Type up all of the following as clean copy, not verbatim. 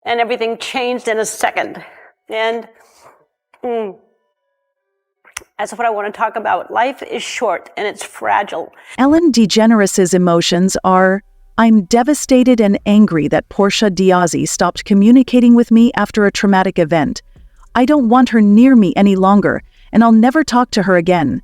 and everything changed in a second. And that's what I want to talk about. Life is short and it's fragile. Ellen DeGeneres' emotions are, I'm devastated and angry that Portia de Rossi stopped communicating with me after a traumatic event. I don't want her near me any longer, and I'll never talk to her again.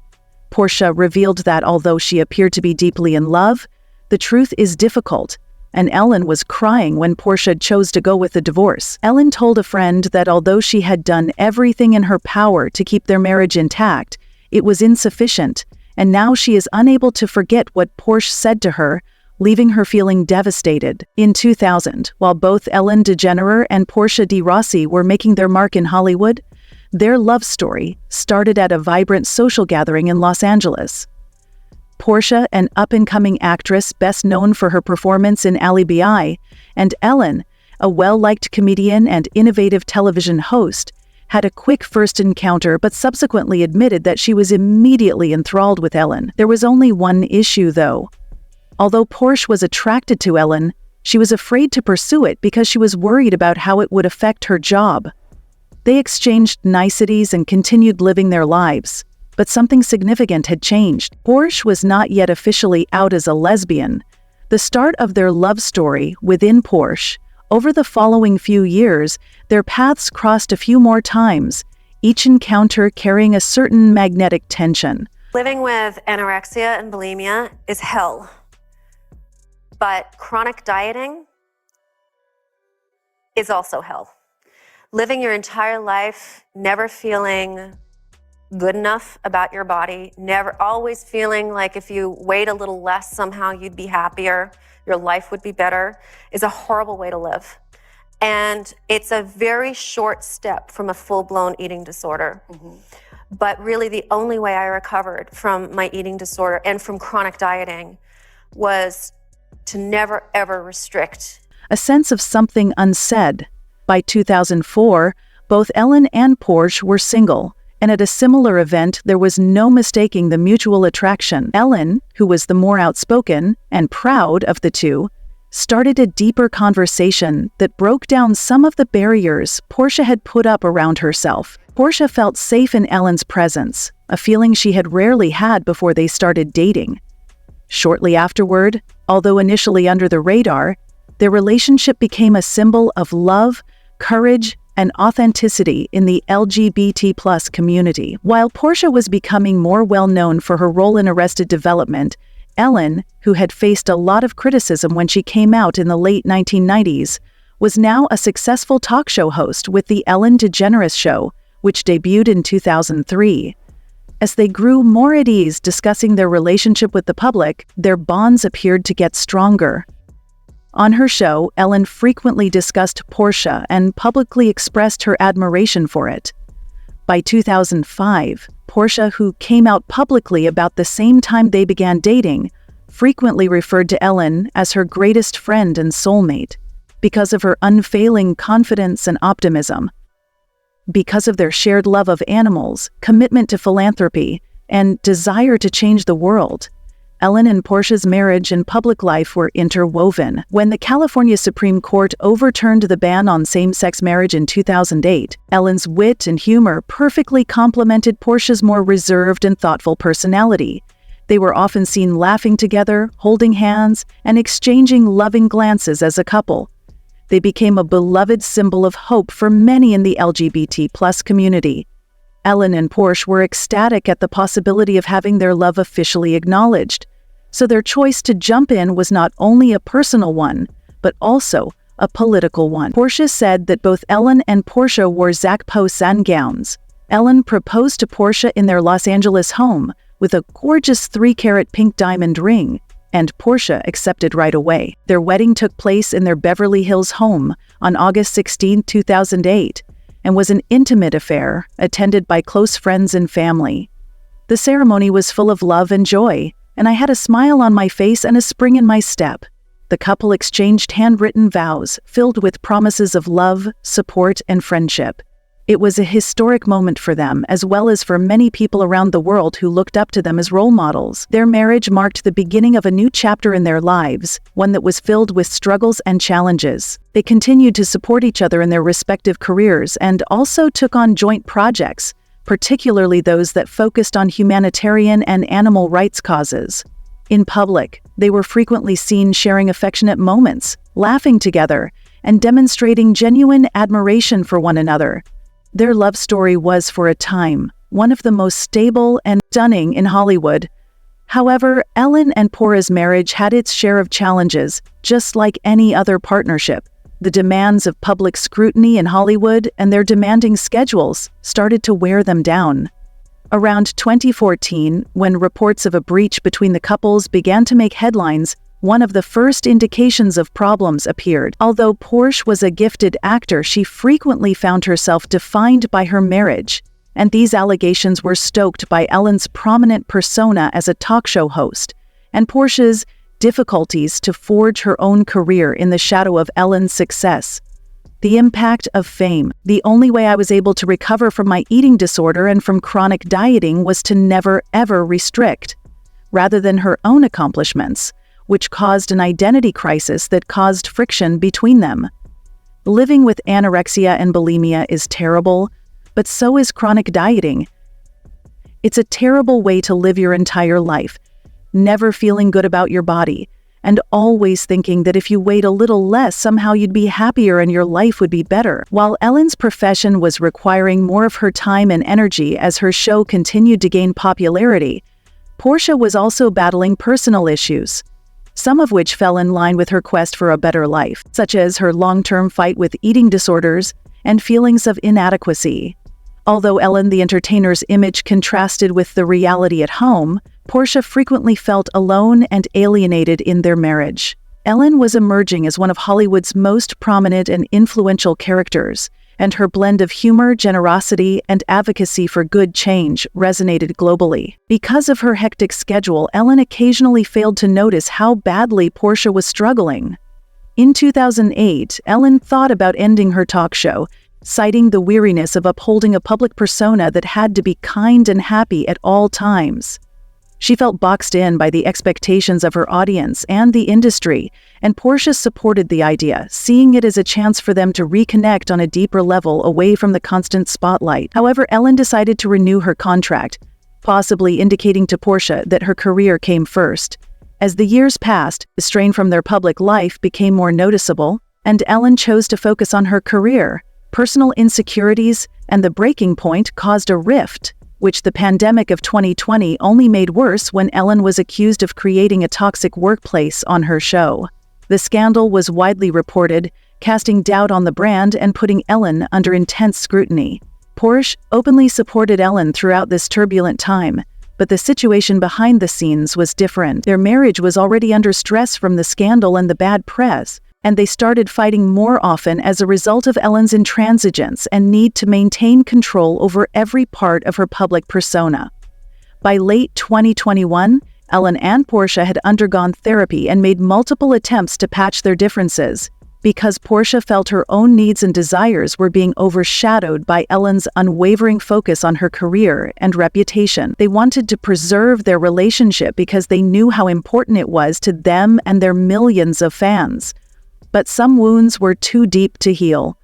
Portia revealed that although she appeared to be deeply in love, the truth is difficult, and Ellen was crying when Portia chose to go with the divorce. Ellen told a friend that although she had done everything in her power to keep their marriage intact, it was insufficient, and now she is unable to forget what Portia said to her, leaving her feeling devastated. In 2000, while both Ellen DeGeneres and Portia de Rossi were making their mark in Hollywood, their love story started at a vibrant social gathering in Los Angeles. Portia, an up-and-coming actress best known for her performance in Ali B.I., and Ellen, a well-liked comedian and innovative television host, had a quick first encounter but subsequently admitted that she was immediately enthralled with Ellen. There was only one issue, though. Although Portia was attracted to Ellen, she was afraid to pursue it because she was worried about how it would affect her job. They exchanged niceties and continued living their lives, but something significant had changed. Portia was not yet officially out as a lesbian. The start of their love story within Portia, over the following few years, their paths crossed a few more times, each encounter carrying a certain magnetic tension. Living with anorexia and bulimia is hell, but chronic dieting is also hell. Living your entire life, never feeling good enough about your body, never always feeling like if you weighed a little less, somehow you'd be happier, your life would be better, is a horrible way to live. And it's a very short step from a full-blown eating disorder. But really the only way I recovered from my eating disorder and from chronic dieting was to never ever restrict. A sense of something unsaid. By 2004, both Ellen and Portia were single, and at a similar event there was no mistaking the mutual attraction. Ellen, who was the more outspoken and proud of the two, started a deeper conversation that broke down some of the barriers Portia had put up around herself. Portia felt safe in Ellen's presence, a feeling she had rarely had before they started dating. Shortly afterward, although initially under the radar, their relationship became a symbol of love, courage, and authenticity in the LGBT+ community. While Portia was becoming more well-known for her role in Arrested Development, Ellen, who had faced a lot of criticism when she came out in the late 1990s, was now a successful talk show host with The Ellen DeGeneres Show, which debuted in 2003. As they grew more at ease discussing their relationship with the public, their bonds appeared to get stronger. On her show, Ellen frequently discussed Portia and publicly expressed her admiration for it. By 2005, Portia, who came out publicly about the same time they began dating, frequently referred to Ellen as her greatest friend and soulmate, because of her unfailing confidence and optimism. Because of their shared love of animals, commitment to philanthropy, and desire to change the world, Ellen and Portia's marriage and public life were interwoven. When the California Supreme Court overturned the ban on same-sex marriage in 2008, Ellen's wit and humor perfectly complemented Portia's more reserved and thoughtful personality. They were often seen laughing together, holding hands, and exchanging loving glances as a couple. They became a beloved symbol of hope for many in the LGBT+ community. Ellen and Portia were ecstatic at the possibility of having their love officially acknowledged, so their choice to jump in was not only a personal one, but also a political one. Portia said that both Ellen and Portia wore Zac-Posen gowns. Ellen proposed to Portia in their Los Angeles home with a gorgeous 3-carat pink diamond ring, and Portia accepted right away. Their wedding took place in their Beverly Hills home on August 16, 2008, and was an intimate affair attended by close friends and family. The ceremony was full of love and joy, and I had a smile on my face and a spring in my step. The couple exchanged handwritten vows filled with promises of love, support, and friendship. It was a historic moment for them, as well as for many people around the world who looked up to them as role models. Their marriage marked the beginning of a new chapter in their lives, one that was filled with struggles and challenges. They continued to support each other in their respective careers and also took on joint projects, particularly those that focused on humanitarian and animal rights causes. In public, they were frequently seen sharing affectionate moments, laughing together, and demonstrating genuine admiration for one another. Their love story was, for a time, one of the most stable and stunning in Hollywood. However, Ellen and Portia's marriage had its share of challenges, just like any other partnership. The demands of public scrutiny in Hollywood and their demanding schedules started to wear them down. Around 2014, when reports of a breach between the couples began to make headlines, one of the first indications of problems appeared. Although Portia was a gifted actor, she frequently found herself defined by her marriage, and these allegations were stoked by Ellen's prominent persona as a talk show host, and Portia's difficulties to forge her own career in the shadow of Ellen's success. The impact of fame. The only way I was able to recover from my eating disorder and from chronic dieting was to never, ever restrict, rather than her own accomplishments, which caused an identity crisis that caused friction between them. Living with anorexia and bulimia is terrible, but so is chronic dieting. It's a terrible way to live your entire life, never feeling good about your body, and always thinking that if you weighed a little less, somehow you'd be happier and your life would be better. While Ellen's profession was requiring more of her time and energy as her show continued to gain popularity, Portia was also battling personal issues, some of which fell in line with her quest for a better life, such as her long-term fight with eating disorders and feelings of inadequacy. Although Ellen the entertainer's image contrasted with the reality at home, Portia frequently felt alone and alienated in their marriage. Ellen was emerging as one of Hollywood's most prominent and influential characters, and her blend of humor, generosity, and advocacy for good change resonated globally. Because of her hectic schedule, Ellen occasionally failed to notice how badly Portia was struggling. In 2008, Ellen thought about ending her talk show, citing the weariness of upholding a public persona that had to be kind and happy at all times. She felt boxed in by the expectations of her audience and the industry, and Portia supported the idea, seeing it as a chance for them to reconnect on a deeper level away from the constant spotlight. However, Ellen decided to renew her contract, possibly indicating to Portia that her career came first. As the years passed, the strain from their public life became more noticeable, and Ellen chose to focus on her career. Personal insecurities and the breaking point caused a rift, which the pandemic of 2020 only made worse when Ellen was accused of creating a toxic workplace on her show. The scandal was widely reported, casting doubt on the brand and putting Ellen under intense scrutiny. Portia openly supported Ellen throughout this turbulent time, but the situation behind the scenes was different. Their marriage was already under stress from the scandal and the bad press, and they started fighting more often as a result of Ellen's intransigence and need to maintain control over every part of her public persona. By late 2021, Ellen and Portia had undergone therapy and made multiple attempts to patch their differences. Because Portia felt her own needs and desires were being overshadowed by Ellen's unwavering focus on her career and reputation. They wanted to preserve their relationship because they knew how important it was to them and their millions of fans. But some wounds were too deep to heal.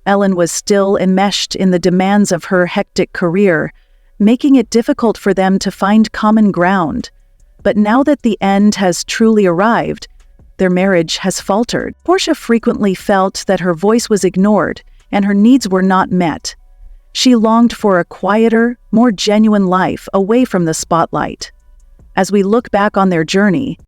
Ellen was still enmeshed in the demands of her hectic career, making it difficult for them to find common ground. But now that the end has truly arrived, their marriage has faltered. Portia frequently felt that her voice was ignored and her needs were not met. She longed for a quieter, more genuine life away from the spotlight. As we look back on their journey,